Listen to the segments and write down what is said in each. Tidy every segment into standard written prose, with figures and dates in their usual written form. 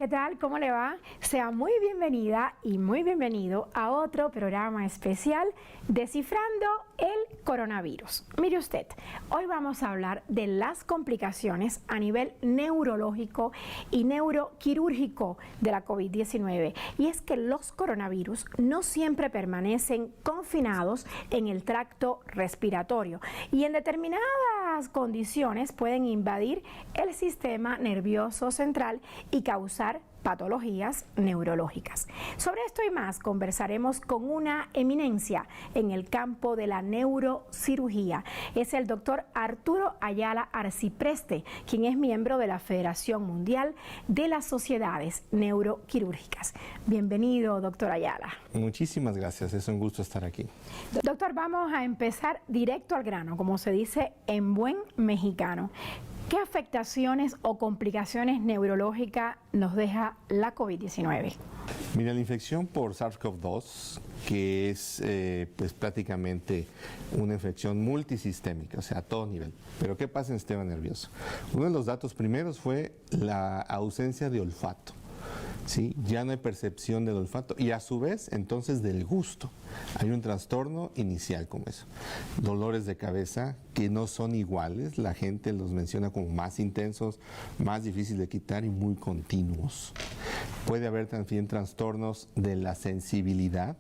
¿Qué tal? ¿Cómo le va? Sea muy bienvenida y muy bienvenido a otro programa especial Descifrando el Coronavirus. Mire usted, hoy vamos a hablar de las complicaciones a nivel neurológico y neuroquirúrgico de la COVID-19. Y es que los coronavirus no siempre permanecen confinados en el tracto respiratorio y en determinadas condiciones pueden invadir el sistema nervioso central y causar patologías neurológicas. Sobre esto y más conversaremos con una eminencia en el campo de la neurocirugía. Es el doctor Arturo Ayala Arcipreste, quien es miembro de la Federación Mundial de las Sociedades Neuroquirúrgicas. Bienvenido, doctor Ayala. Muchísimas gracias, es un gusto estar aquí. Doctor, vamos a empezar directo al grano, como se dice en buen mexicano. ¿Qué afectaciones o complicaciones neurológicas nos deja la COVID-19? Mira, la infección por SARS-CoV-2, que es pues prácticamente una infección multisistémica, o sea, a todo nivel. Pero ¿qué pasa en el sistema nervioso? Uno de los datos primeros fue la ausencia de olfato. ¿Sí? Ya no hay percepción del olfato y a su vez entonces del gusto. Hay un trastorno inicial como eso. Dolores de cabeza que no son iguales, la gente los menciona como más intensos, más difíciles de quitar y muy continuos. Puede haber también trastornos de la sensibilidad,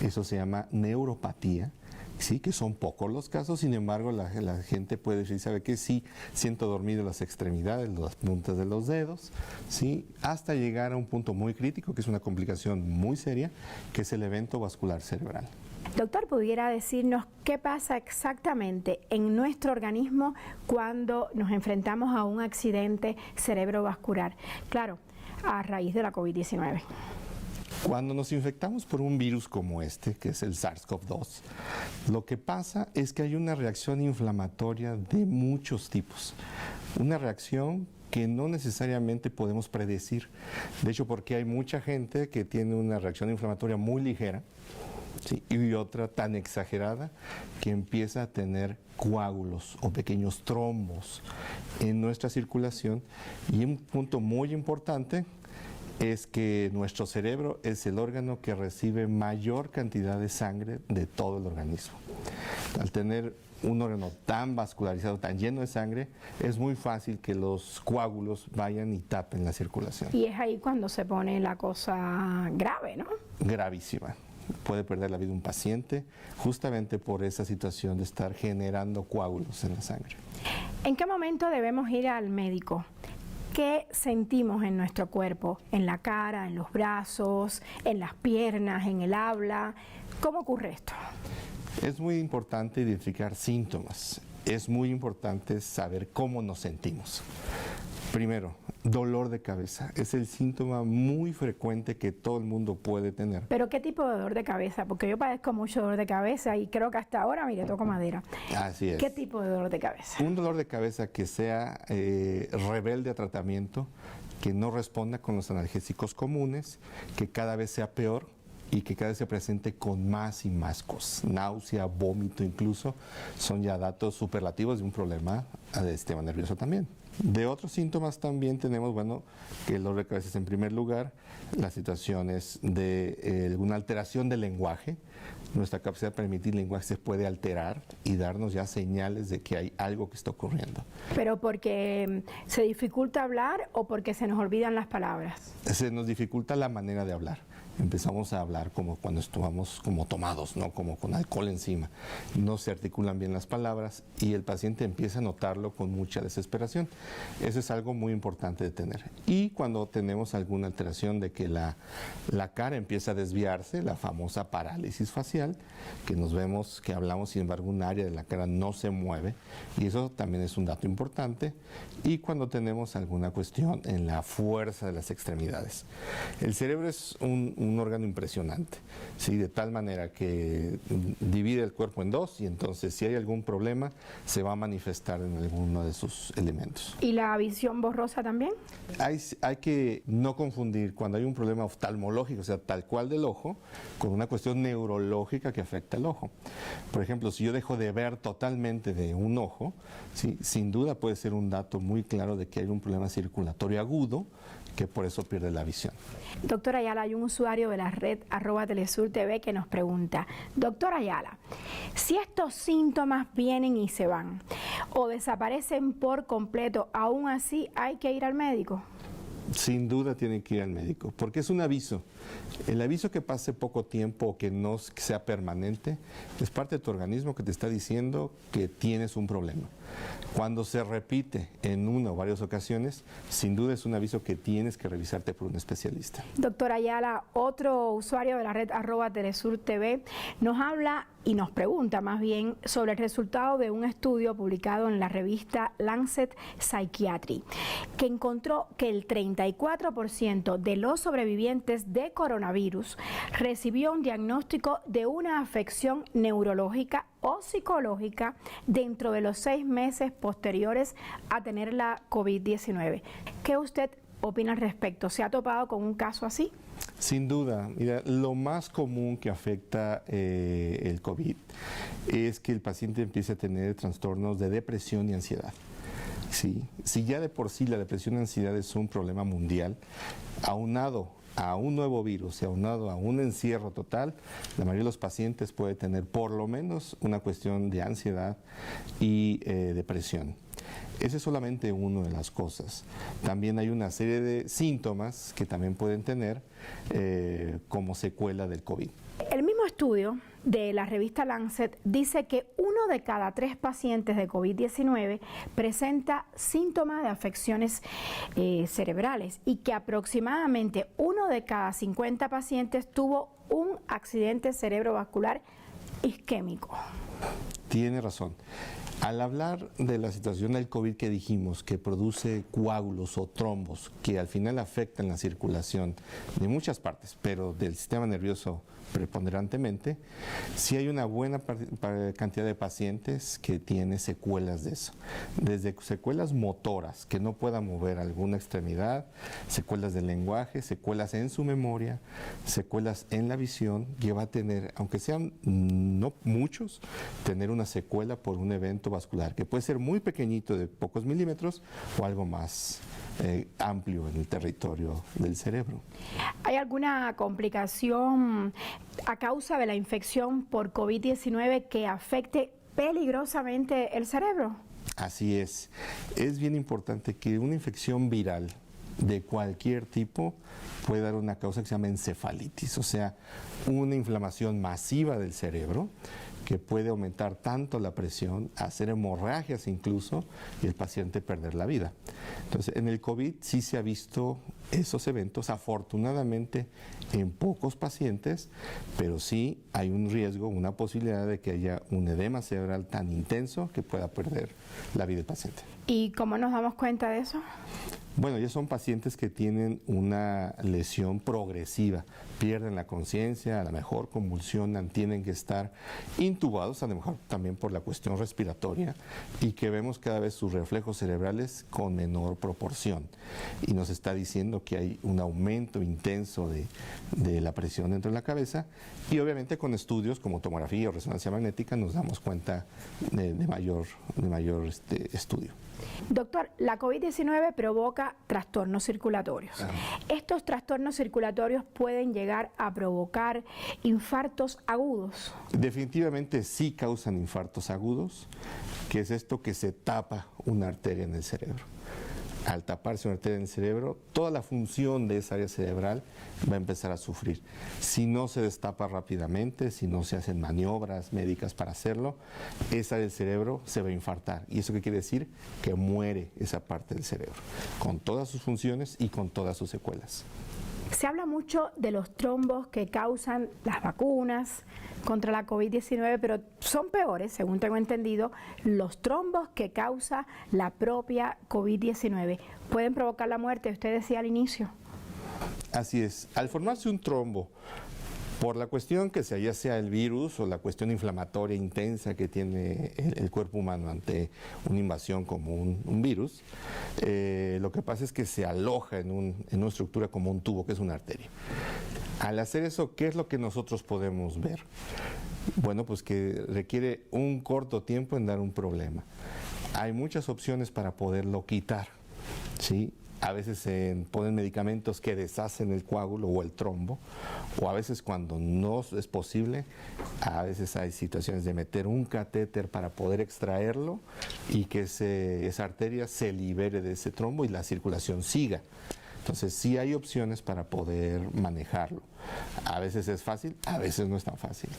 eso se llama neuropatía. Sí, que son pocos los casos, sin embargo la gente puede decir, ¿sabe qué? Sí, siento dormido las extremidades, las puntas de los dedos, ¿sí? Hasta llegar a un punto muy crítico, que es una complicación muy seria, que es el evento vascular cerebral. Doctor, ¿pudiera decirnos qué pasa exactamente en nuestro organismo cuando nos enfrentamos a un accidente cerebrovascular? Claro, a raíz de la COVID-19. Cuando nos infectamos por un virus como este, que es el SARS-CoV-2, lo que pasa es que hay una reacción inflamatoria de muchos tipos. Una reacción que no necesariamente podemos predecir. De hecho, porque hay mucha gente que tiene una reacción inflamatoria muy ligera, ¿sí? Y otra tan exagerada que empieza a tener coágulos o pequeños trombos en nuestra circulación. Y un punto muy importante es que nuestro cerebro es el órgano que recibe mayor cantidad de sangre de todo el organismo. Al tener un órgano tan vascularizado, tan lleno de sangre, es muy fácil que los coágulos vayan y tapen la circulación. Y es ahí cuando se pone la cosa grave, ¿no? Gravísima. Puede perder la vida un paciente justamente por esa situación de estar generando coágulos en la sangre. ¿En qué momento debemos ir al médico? ¿Qué sentimos en nuestro cuerpo? ¿En la cara, en los brazos, en las piernas, en el habla? ¿Cómo ocurre esto? Es muy importante identificar síntomas. Es muy importante saber cómo nos sentimos. Primero, dolor de cabeza. Es el síntoma muy frecuente que todo el mundo puede tener. ¿Pero qué tipo de dolor de cabeza? Porque yo padezco mucho dolor de cabeza y creo que hasta ahora, mire, toco madera. Así es. ¿Qué tipo de dolor de cabeza? Un dolor de cabeza que sea rebelde a tratamiento, que no responda con los analgésicos comunes, que cada vez sea peor y que cada vez se presente con más y más cosas. Náusea, vómito incluso, son ya datos superlativos de un problema del sistema nervioso también. De otros síntomas también tenemos, bueno, que el dolor de cabeza es en primer lugar, las situaciones de alguna alteración del lenguaje. Nuestra capacidad de permitir lenguaje se puede alterar y darnos ya señales de que hay algo que está ocurriendo. ¿Pero porque se dificulta hablar o porque se nos olvidan las palabras? Se nos dificulta la manera de hablar. Empezamos a hablar como cuando estamos como tomados, ¿no? Como con alcohol encima. No se articulan bien las palabras y el paciente empieza a notarlo con mucha desesperación. Eso es algo muy importante de tener. Y cuando tenemos alguna alteración de que la cara empieza a desviarse, la famosa parálisis facial, que nos vemos que hablamos, sin embargo, un área de la cara no se mueve, y eso también es un dato importante. Y cuando tenemos alguna cuestión en la fuerza de las extremidades. El cerebro es un órgano impresionante, ¿sí? De tal manera que divide el cuerpo en dos y entonces si hay algún problema se va a manifestar en alguno de sus elementos. ¿Y la visión borrosa también? Hay que no confundir cuando hay un problema oftalmológico, o sea, tal cual del ojo, con una cuestión neurológica neurológica que afecta el ojo. Por ejemplo, si yo dejo de ver totalmente de un ojo, ¿sí?, sin duda puede ser un dato muy claro de que hay un problema circulatorio agudo que por eso pierde la visión. Doctor Ayala, hay un usuario de la red @TelesurTV que nos pregunta: doctor Ayala, si estos síntomas vienen y se van o desaparecen por completo, ¿aún así hay que ir al médico? Sin duda tienen que ir al médico, porque es un aviso. El aviso que pase poco tiempo o que no sea permanente es parte de tu organismo que te está diciendo que tienes un problema. Cuando se repite en una o varias ocasiones, sin duda es un aviso que tienes que revisarte por un especialista. Doctor Ayala, otro usuario de la red @TelesurTV nos habla y nos pregunta más bien sobre el resultado de un estudio publicado en la revista Lancet Psychiatry, que encontró que el 34% de los sobrevivientes de coronavirus recibió un diagnóstico de una afección neurológica o psicológica dentro de los 6 meses posteriores a tener la COVID-19. ¿Qué usted opina al respecto? ¿Se ha topado con un caso así? Sin duda, mira, lo más común que afecta el COVID es que el paciente empiece a tener trastornos de depresión y ansiedad. Sí, si ya de por sí la depresión y ansiedad es un problema mundial, aunado a un nuevo virus y aunado a un encierro total, la mayoría de los pacientes puede tener por lo menos una cuestión de ansiedad y depresión. Ese es solamente una de las cosas. También hay una serie de síntomas que también pueden tener como secuela del COVID. El mismo estudio de la revista Lancet dice que 1 de cada 3 pacientes de COVID-19 presenta síntomas de afecciones cerebrales y que aproximadamente 1 de cada 50 pacientes tuvo un accidente cerebrovascular isquémico. Tiene razón. Al hablar de la situación del COVID que dijimos, que produce coágulos o trombos, que al final afectan la circulación de muchas partes, pero del sistema nervioso preponderantemente, sí hay una buena cantidad de pacientes que tiene secuelas de eso. Desde secuelas motoras, que no puedan mover alguna extremidad, secuelas del lenguaje, secuelas en su memoria, secuelas en la visión, que va a tener, aunque sean no muchos, tener una secuela por un evento vascular, que puede ser muy pequeñito, de pocos milímetros, o algo más amplio en el territorio del cerebro. ¿Hay alguna complicación a causa de la infección por COVID-19 que afecte peligrosamente el cerebro? Así es. Es bien importante que una infección viral de cualquier tipo puede dar una causa que se llama encefalitis, o sea, una inflamación masiva del cerebro que puede aumentar tanto la presión, hacer hemorragias incluso, y el paciente perder la vida. Entonces, en el COVID sí se ha visto esos eventos, afortunadamente en pocos pacientes, pero sí hay un riesgo, una posibilidad de que haya un edema cerebral tan intenso que pueda perder la vida del paciente. ¿Y cómo nos damos cuenta de eso? Bueno, ya son pacientes que tienen una lesión progresiva, pierden la conciencia, a lo mejor convulsionan, tienen que estar intubados, a lo mejor también por la cuestión respiratoria, y que vemos cada vez sus reflejos cerebrales con menor proporción. Y nos está diciendo que hay un aumento intenso de la presión dentro de la cabeza, y obviamente con estudios como tomografía o resonancia magnética nos damos cuenta de mayor estudio. Doctor, la COVID-19 provoca trastornos circulatorios. ¿Estos trastornos circulatorios pueden llegar a provocar infartos agudos? Definitivamente sí causan infartos agudos, que es esto que se tapa una arteria en el cerebro. Al taparse una arteria en el cerebro, toda la función de esa área cerebral va a empezar a sufrir. Si no se destapa rápidamente, si no se hacen maniobras médicas para hacerlo, esa área del cerebro se va a infartar. ¿Y eso qué quiere decir? Que muere esa parte del cerebro, con todas sus funciones y con todas sus secuelas. Se habla mucho de los trombos que causan las vacunas contra la COVID-19, pero son peores, según tengo entendido, los trombos que causa la propia COVID-19. ¿Pueden provocar la muerte? Usted decía al inicio. Así es. Al formarse un trombo, por la cuestión que sea, ya sea el virus o la cuestión inflamatoria intensa que tiene el cuerpo humano ante una invasión como un virus, lo que pasa es que se aloja en una estructura como un tubo, que es una arteria. Al hacer eso, ¿qué es lo que nosotros podemos ver? Bueno, pues que requiere un corto tiempo en dar un problema. Hay muchas opciones para poderlo quitar, ¿sí? A veces se ponen medicamentos que deshacen el coágulo o el trombo, o a veces cuando no es posible, a veces hay situaciones de meter un catéter para poder extraerlo y que esa arteria se libere de ese trombo y la circulación siga. Entonces sí hay opciones para poder manejarlo. A veces es fácil, a veces no es tan fácil.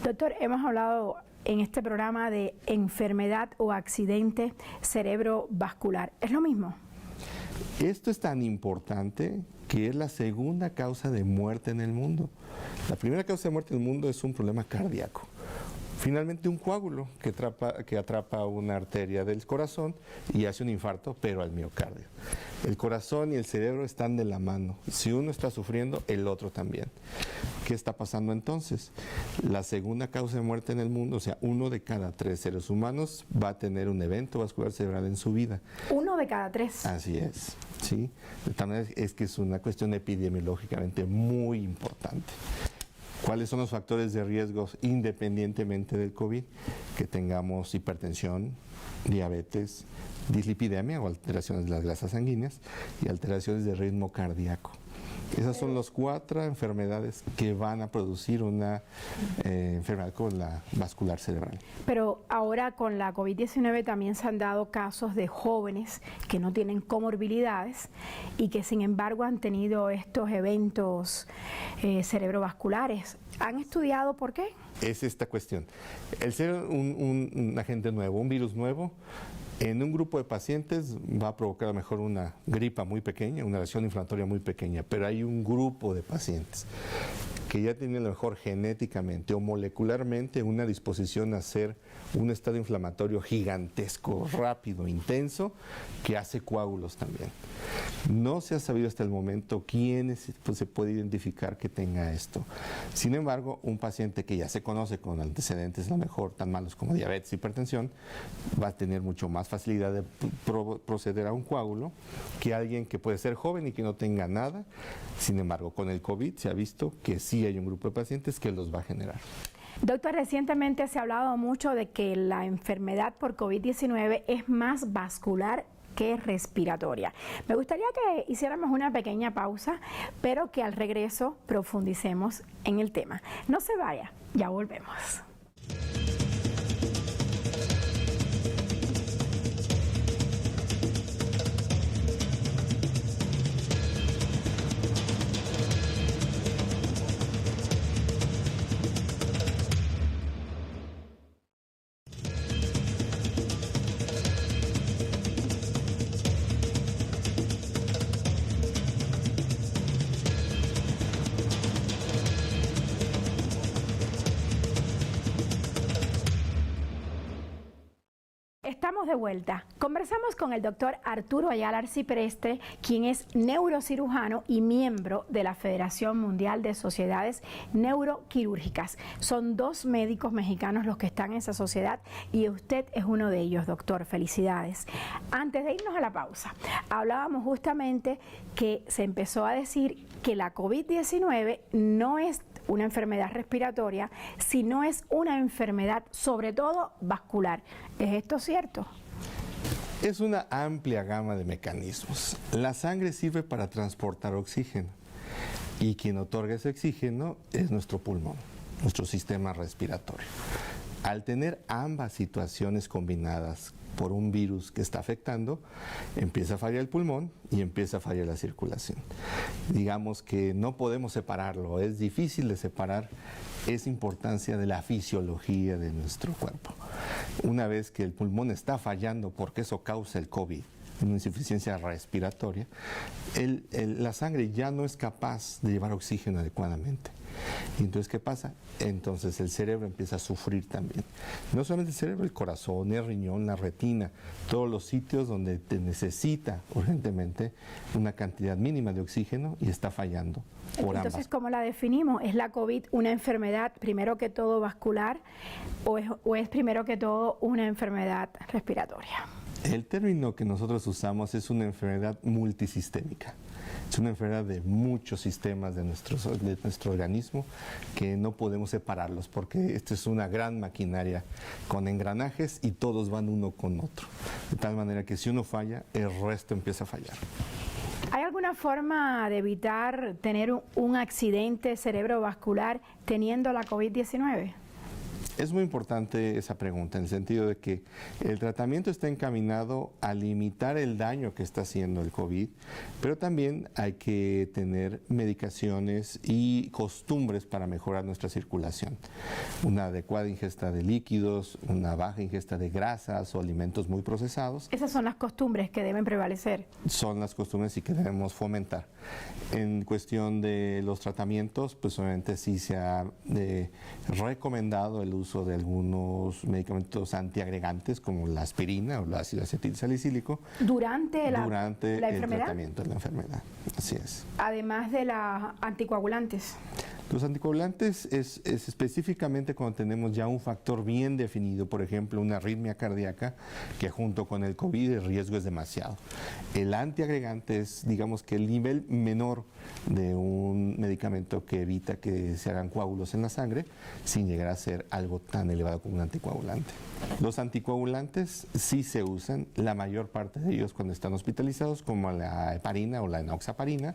Doctor, hemos hablado en este programa de enfermedad o accidente cerebrovascular. ¿Es lo mismo? Esto es tan importante que es la segunda causa de muerte en el mundo. La primera causa de muerte en el mundo es un problema cardíaco. Finalmente un coágulo que atrapa una arteria del corazón y hace un infarto, pero al miocardio. El corazón y el cerebro están de la mano. Si uno está sufriendo, el otro también. ¿Qué está pasando entonces? La segunda causa de muerte en el mundo, o sea, 1 de cada 3 seres humanos va a tener un evento vascular cerebral en su vida. 1 de cada 3. Así es, ¿sí? De tal manera es que es una cuestión epidemiológicamente muy importante. ¿Cuáles son los factores de riesgo independientemente del COVID? Que tengamos hipertensión, diabetes, dislipidemia o alteraciones de las grasas sanguíneas y alteraciones de ritmo cardíaco. Esas son las 4 enfermedades que van a producir una enfermedad con la vascular cerebral. Pero ahora con la COVID-19 también se han dado casos de jóvenes que no tienen comorbilidades y que sin embargo han tenido estos eventos cerebrovasculares. ¿Han estudiado por qué? Es esta cuestión. El ser un agente nuevo, un virus nuevo, en un grupo de pacientes va a provocar a lo mejor una gripa muy pequeña, una reacción inflamatoria muy pequeña, pero hay un grupo de pacientes que ya tienen a lo mejor genéticamente o molecularmente una disposición a hacer un estado inflamatorio gigantesco, rápido, intenso, que hace coágulos también. No se ha sabido hasta el momento quién se puede identificar que tenga esto. Sin embargo, un paciente que ya se conoce con antecedentes a lo mejor tan malos como diabetes, hipertensión, va a tener mucho más facilidad de proceder a un coágulo que alguien que puede ser joven y que no tenga nada. Sin embargo, con el COVID se ha visto que sí hay un grupo de pacientes que los va a generar. Doctor, recientemente se ha hablado mucho de que la enfermedad por COVID-19 es más vascular que respiratoria. Me gustaría que hiciéramos una pequeña pausa, pero que al regreso profundicemos en el tema. No se vaya, ya volvemos. Estamos de vuelta. Conversamos con el doctor Arturo Ayala Arcipreste, quien es neurocirujano y miembro de la Federación Mundial de Sociedades Neuroquirúrgicas. Son 2 médicos mexicanos los que están en esa sociedad y usted es uno de ellos, doctor. Felicidades. Antes de irnos a la pausa, hablábamos justamente que se empezó a decir que la COVID-19 no es una enfermedad respiratoria, sino es una enfermedad sobre todo vascular. ¿Es esto cierto? Es una amplia gama de mecanismos. La sangre sirve para transportar oxígeno y quien otorga ese oxígeno es nuestro pulmón, nuestro sistema respiratorio. Al tener ambas situaciones combinadas por un virus que está afectando, empieza a fallar el pulmón y empieza a fallar la circulación. Digamos que no podemos separarlo, es difícil de separar esa importancia de la fisiología de nuestro cuerpo. Una vez que el pulmón está fallando porque eso causa el COVID, una insuficiencia respiratoria, la sangre ya no es capaz de llevar oxígeno adecuadamente. Y entonces, ¿qué pasa? Entonces el cerebro empieza a sufrir también. No solamente el cerebro, el corazón, el riñón, la retina, todos los sitios donde te necesita urgentemente una cantidad mínima de oxígeno y está fallando por ambas. Entonces, ¿cómo la definimos? ¿Es la COVID una enfermedad primero que todo vascular o es primero que todo una enfermedad respiratoria? El término que nosotros usamos es una enfermedad multisistémica. Es una enfermedad de muchos sistemas de nuestro organismo que no podemos separarlos porque esta es una gran maquinaria con engranajes y todos van uno con otro. De tal manera que si uno falla, el resto empieza a fallar. ¿Hay alguna forma de evitar tener un accidente cerebrovascular teniendo la COVID-19? Es muy importante esa pregunta, en el sentido de que el tratamiento está encaminado a limitar el daño que está haciendo el COVID, pero también hay que tener medicaciones y costumbres para mejorar nuestra circulación. Una adecuada ingesta de líquidos, una baja ingesta de grasas o alimentos muy procesados. Esas son las costumbres que deben prevalecer. Son las costumbres y que debemos fomentar. En cuestión de los tratamientos, pues obviamente sí se ha recomendado el uso de algunos medicamentos antiagregantes como la aspirina o el ácido acetilsalicílico Durante la el enfermedad, tratamiento de la enfermedad. Así es. además de las anticoagulantes. Los anticoagulantes es específicamente cuando tenemos ya un factor bien definido, por ejemplo, una arritmia cardíaca, que junto con el COVID el riesgo es demasiado. El antiagregante es, digamos, que el nivel menor de un medicamento que evita que se hagan coágulos en la sangre sin llegar a ser algo tan elevado como un anticoagulante. Los anticoagulantes sí se usan, la mayor parte de ellos cuando están hospitalizados, como la heparina o la enoxaparina,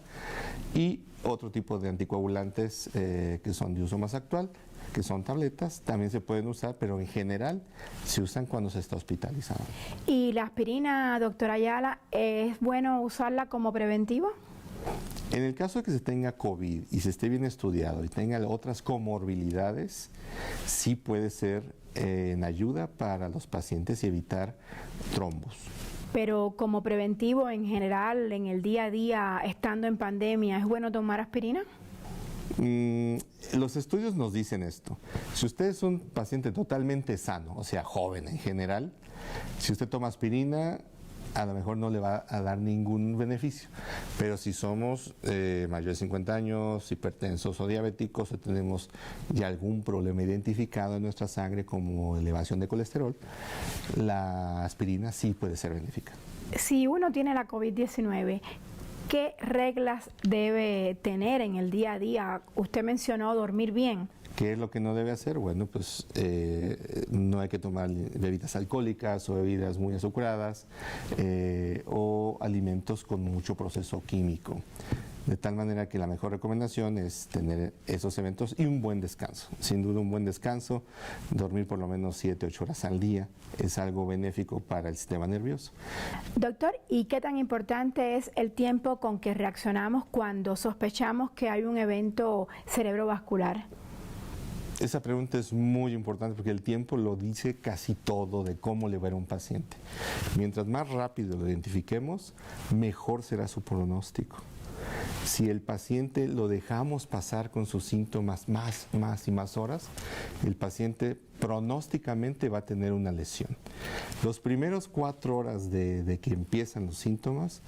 y otro tipo de anticoagulantes que son de uso más actual, que son tabletas, también se pueden usar, pero en general se usan cuando se está hospitalizado. ¿Y la aspirina, doctora Ayala, es bueno usarla como preventivo? En el caso de que se tenga COVID y se esté bien estudiado y tenga otras comorbilidades, sí puede ser en ayuda para los pacientes y evitar trombos. Pero como preventivo en general, en el día a día, estando en pandemia, ¿es bueno tomar aspirina? Los estudios nos dicen esto. Si usted es un paciente totalmente sano, o sea, joven en general, si usted toma aspirina, a lo mejor no le va a dar ningún beneficio. Pero si somos mayores de 50 años, hipertensos o diabéticos, o tenemos ya algún problema identificado en nuestra sangre como elevación de colesterol, la aspirina sí puede ser benéfica. Si uno tiene la COVID-19, ¿qué reglas debe tener en el día a día? Usted mencionó dormir bien. ¿Qué es lo que no debe hacer? Bueno, pues no hay que tomar bebidas alcohólicas o bebidas muy azucaradas o alimentos con mucho proceso químico. De tal manera que la mejor recomendación es tener esos eventos y un buen descanso. Sin duda un buen descanso, dormir por lo menos 7, 8 horas al día es algo benéfico para el sistema nervioso. Doctor, ¿y qué tan importante es el tiempo con que reaccionamos cuando sospechamos que hay un evento cerebrovascular? Esa pregunta es muy importante porque el tiempo lo dice casi todo de cómo le va a ir a un paciente. Mientras más rápido lo identifiquemos, mejor será su pronóstico. Si el paciente lo dejamos pasar con sus síntomas más y más horas, el paciente pronósticamente va a tener una lesión. Los primeros 4 horas de que empiezan los síntomas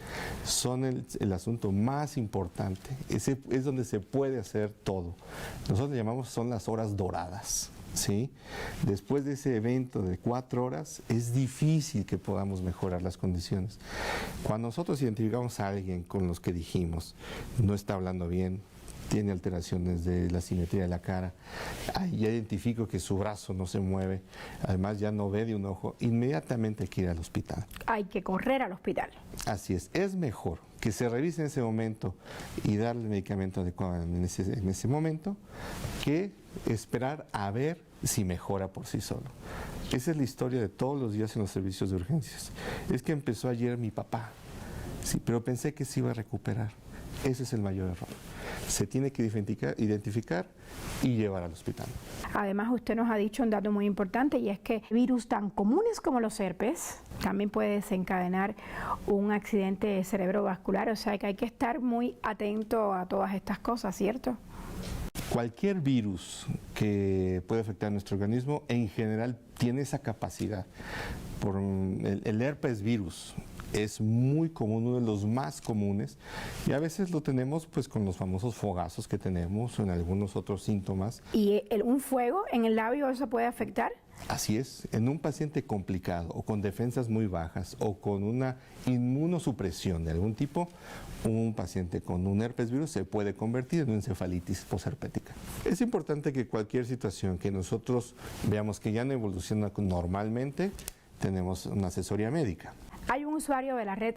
son el asunto más importante. Ese es donde se puede hacer todo. Nosotros le llamamos son las horas doradas. ¿Sí? Después de ese evento de 4 horas es difícil que podamos mejorar las condiciones. Cuando nosotros identificamos a alguien con los que dijimos no está hablando bien, tiene alteraciones de la simetría de la cara, ya identifico que su brazo no se mueve, además ya no ve de un ojo, inmediatamente hay que ir al hospital. Hay que correr al hospital. Así es mejor que se revise en ese momento y darle el medicamento adecuado en ese momento que esperar a ver si mejora por sí solo. Esa es la historia de todos los días en los servicios de urgencias. Es que empezó ayer mi papá, sí, pero pensé que se iba a recuperar. Ese es el mayor error. Se tiene que identificar y llevar al hospital. Además, usted nos ha dicho un dato muy importante y es que virus tan comunes como los herpes también puede desencadenar un accidente cerebrovascular, o sea que hay que estar muy atento a todas estas cosas, ¿cierto? Cualquier virus que puede afectar a nuestro organismo en general tiene esa capacidad. El herpes virus es muy común, uno de los más comunes, y a veces lo tenemos pues con los famosos fogazos que tenemos o en algunos otros síntomas. ¿Y un fuego en el labio eso puede afectar? Así es, en un paciente complicado o con defensas muy bajas o con una inmunosupresión de algún tipo, un paciente con un herpes virus se puede convertir en una encefalitis posherpética. Es importante que cualquier situación que nosotros veamos que ya no evoluciona normalmente, tenemos una asesoría médica. Hay un usuario de la red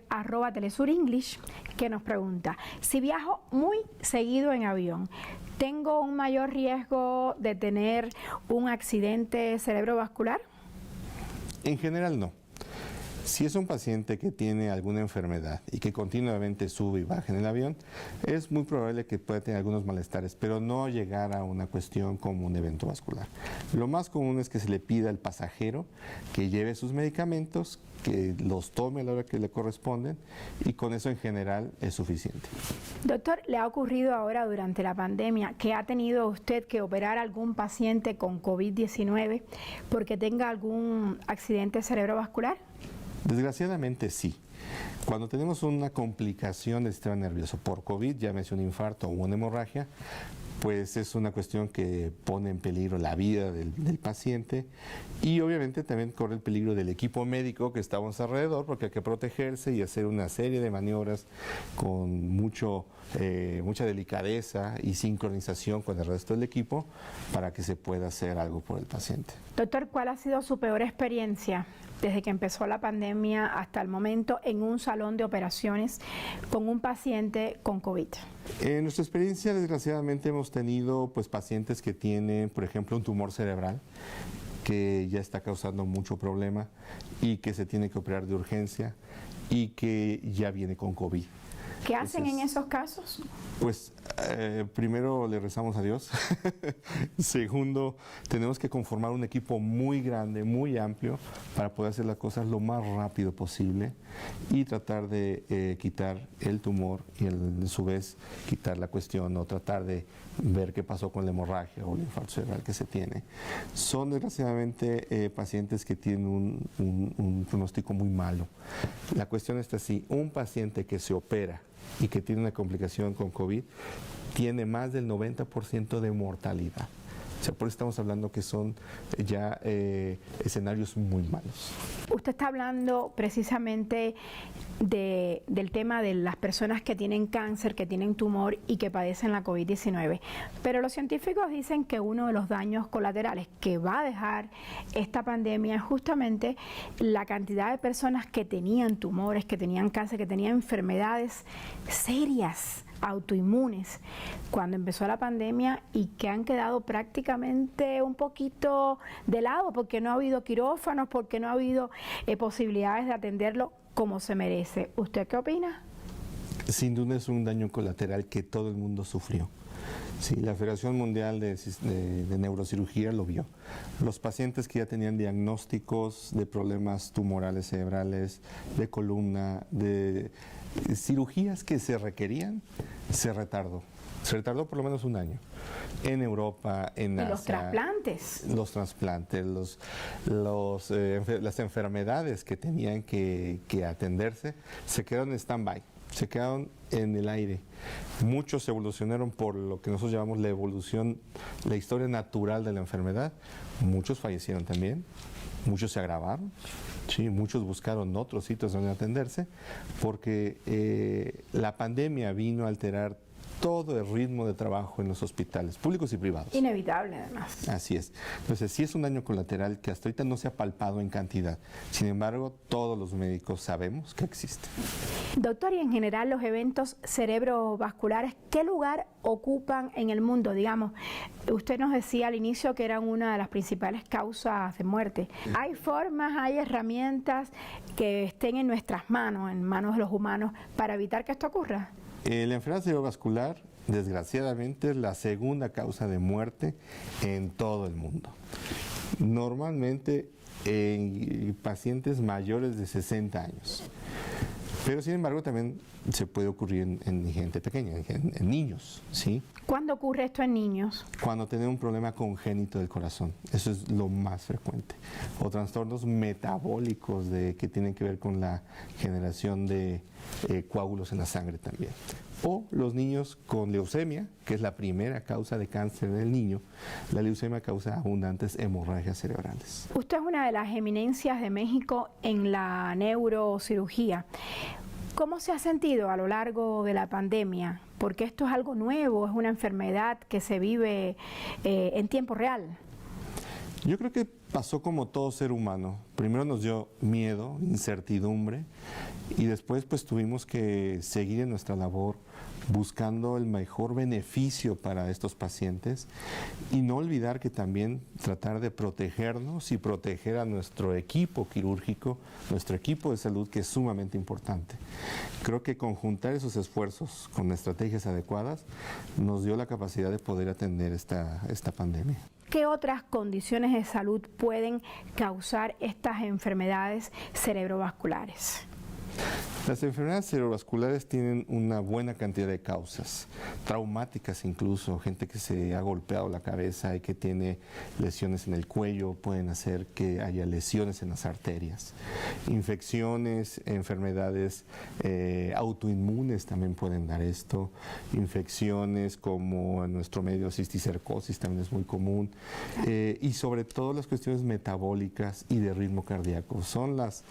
@telesurenglish que nos pregunta, si viajo muy seguido en avión, ¿tengo un mayor riesgo de tener un accidente cerebrovascular? En general no. Si es un paciente que tiene alguna enfermedad y que continuamente sube y baja en el avión, es muy probable que pueda tener algunos malestares, pero no llegar a una cuestión como un evento vascular. Lo más común es que se le pida al pasajero que lleve sus medicamentos, que los tome a la hora que le corresponden y con eso en general es suficiente. Doctor, ¿le ha ocurrido ahora durante la pandemia que ha tenido usted que operar a algún paciente con COVID-19 porque tenga algún accidente cerebrovascular? Desgraciadamente sí. Cuando tenemos una complicación del sistema nervioso por COVID, llámese un infarto o una hemorragia, pues es una cuestión que pone en peligro la vida del paciente y obviamente también corre el peligro del equipo médico que estamos alrededor porque hay que protegerse y hacer una serie de maniobras con mucha delicadeza y sincronización con el resto del equipo para que se pueda hacer algo por el paciente. Doctor, ¿cuál ha sido su peor experiencia desde que empezó la pandemia hasta el momento en un salón de operaciones con un paciente con COVID? En nuestra experiencia, desgraciadamente, hemos tenido pues, pacientes que tienen, por ejemplo, un tumor cerebral que ya está causando mucho problema y que se tiene que operar de urgencia y que ya viene con COVID. ¿Qué hacen en esos casos? Pues primero le rezamos a Dios. Segundo, tenemos que conformar un equipo muy grande, muy amplio, para poder hacer las cosas lo más rápido posible y tratar de quitar el tumor y a su vez quitar la cuestión o tratar de ver qué pasó con la hemorragia o el infarto cerebral que se tiene. Son desgraciadamente pacientes que tienen un pronóstico muy malo. La cuestión está así, un paciente que se opera y que tiene una complicación con COVID, tiene más del 90% de mortalidad. O sea, por eso estamos hablando que son ya escenarios muy malos. Usted está hablando precisamente del tema de las personas que tienen cáncer, que tienen tumor y que padecen la COVID-19. Pero los científicos dicen que uno de los daños colaterales que va a dejar esta pandemia es justamente la cantidad de personas que tenían tumores, que tenían cáncer, que tenían enfermedades serias, autoinmunes, cuando empezó la pandemia y que han quedado prácticamente un poquito de lado porque no ha habido quirófanos, porque no ha habido posibilidades de atenderlo como se merece. ¿Usted qué opina? Sin duda es un daño colateral que todo el mundo sufrió. Sí, la Federación Mundial de Neurocirugía lo vio. Los pacientes que ya tenían diagnósticos de problemas tumorales cerebrales, de columna, de cirugías que se requerían, se retardó. Se retardó por lo menos un año. En Europa, en Asia. ¿Y los trasplantes? Los trasplantes, las enfermedades que tenían que atenderse, se quedaron en stand-by. Se quedaron en el aire. Muchos evolucionaron por lo que nosotros llamamos la evolución, la historia natural de la enfermedad. Muchos fallecieron también, muchos se agravaron, ¿sí? Muchos buscaron otros sitios donde atenderse, porque la pandemia vino a alterar todo el ritmo de trabajo en los hospitales, públicos y privados. Inevitable, además. Así es. Entonces, sí es un daño colateral que hasta ahorita no se ha palpado en cantidad. Sin embargo, todos los médicos sabemos que existe. Doctor, y en general los eventos cerebrovasculares, ¿qué lugar ocupan en el mundo? Digamos, usted nos decía al inicio que eran una de las principales causas de muerte. ¿Hay formas, hay herramientas que estén en nuestras manos, en manos de los humanos, para evitar que esto ocurra? La enfermedad cerebrovascular, desgraciadamente, es la segunda causa de muerte en todo el mundo. Normalmente en pacientes mayores de 60 años. Pero sin embargo también se puede ocurrir en gente pequeña, en niños, ¿sí? ¿Cuándo ocurre esto en niños? Cuando tienen un problema congénito del corazón, eso es lo más frecuente. O trastornos metabólicos que tienen que ver con la generación de coágulos en la sangre también. O los niños con leucemia, que es la primera causa de cáncer en el niño. La leucemia causa abundantes hemorragias cerebrales. Usted es una de las eminencias de México en la neurocirugía. ¿Cómo se ha sentido a lo largo de la pandemia? Porque esto es algo nuevo, es una enfermedad que se vive en tiempo real. Yo creo que pasó como todo ser humano. Primero nos dio miedo, incertidumbre, y después pues tuvimos que seguir en nuestra labor buscando el mejor beneficio para estos pacientes y no olvidar que también tratar de protegernos y proteger a nuestro equipo quirúrgico, nuestro equipo de salud, que es sumamente importante. Creo que conjuntar esos esfuerzos con estrategias adecuadas nos dio la capacidad de poder atender esta pandemia. ¿Qué otras condiciones de salud pueden causar estas enfermedades cerebrovasculares? Las enfermedades cerebrovasculares tienen una buena cantidad de causas, traumáticas incluso, gente que se ha golpeado la cabeza y que tiene lesiones en el cuello, pueden hacer que haya lesiones en las arterias. Infecciones, enfermedades autoinmunes también pueden dar esto, infecciones como en nuestro medio cisticercosis también es muy común, y sobre todo las cuestiones metabólicas y de ritmo cardíaco son las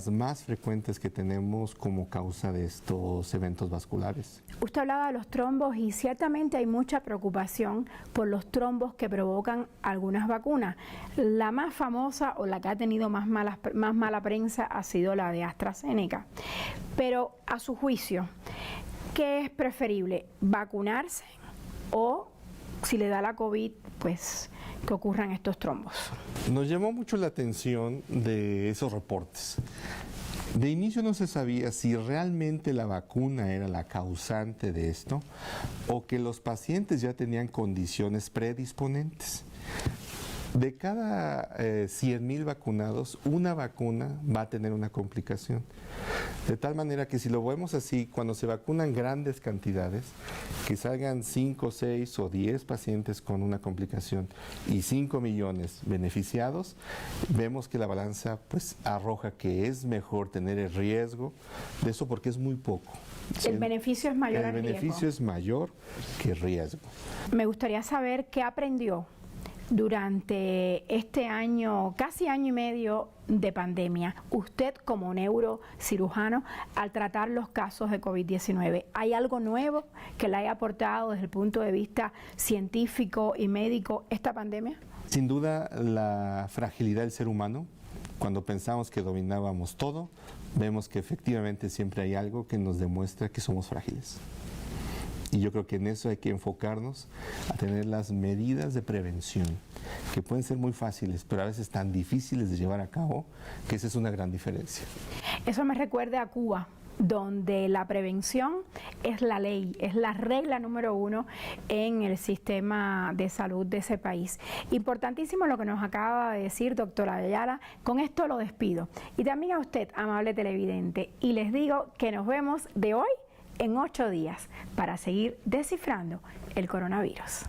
más frecuentes que tenemos como causa de estos eventos vasculares. Usted hablaba de los trombos y ciertamente hay mucha preocupación por los trombos que provocan algunas vacunas. La más famosa o la que ha tenido más mala prensa ha sido la de AstraZeneca. Pero a su juicio, ¿qué es preferible? ¿Vacunarse o si le da la COVID, pues que ocurran estos trombos? Nos llamó mucho la atención de esos reportes. De inicio no se sabía si realmente la vacuna era la causante de esto o que los pacientes ya tenían condiciones predisponentes. De cada 100,000 vacunados, una vacuna va a tener una complicación. De tal manera que si lo vemos así, cuando se vacunan grandes cantidades, que salgan 5, 6 o 10 pacientes con una complicación y 5 millones beneficiados, vemos que la balanza pues arroja que es mejor tener el riesgo de eso porque es muy poco. El beneficio es mayor al riesgo. El beneficio es mayor que el riesgo. Me gustaría saber qué aprendió durante este año, casi año y medio de pandemia, usted como neurocirujano, al tratar los casos de COVID-19, ¿hay algo nuevo que le haya aportado desde el punto de vista científico y médico esta pandemia? Sin duda, la fragilidad del ser humano. Cuando pensamos que dominábamos todo, vemos que efectivamente siempre hay algo que nos demuestra que somos frágiles. Y yo creo que en eso hay que enfocarnos a tener las medidas de prevención, que pueden ser muy fáciles, pero a veces tan difíciles de llevar a cabo, que esa es una gran diferencia. Eso me recuerda a Cuba, donde la prevención es la ley, es la regla número 1 en el sistema de salud de ese país. Importantísimo lo que nos acaba de decir doctora Ayala. Con esto lo despido. Y también a usted, amable televidente, y les digo que nos vemos de hoy en 8 días para seguir descifrando el coronavirus.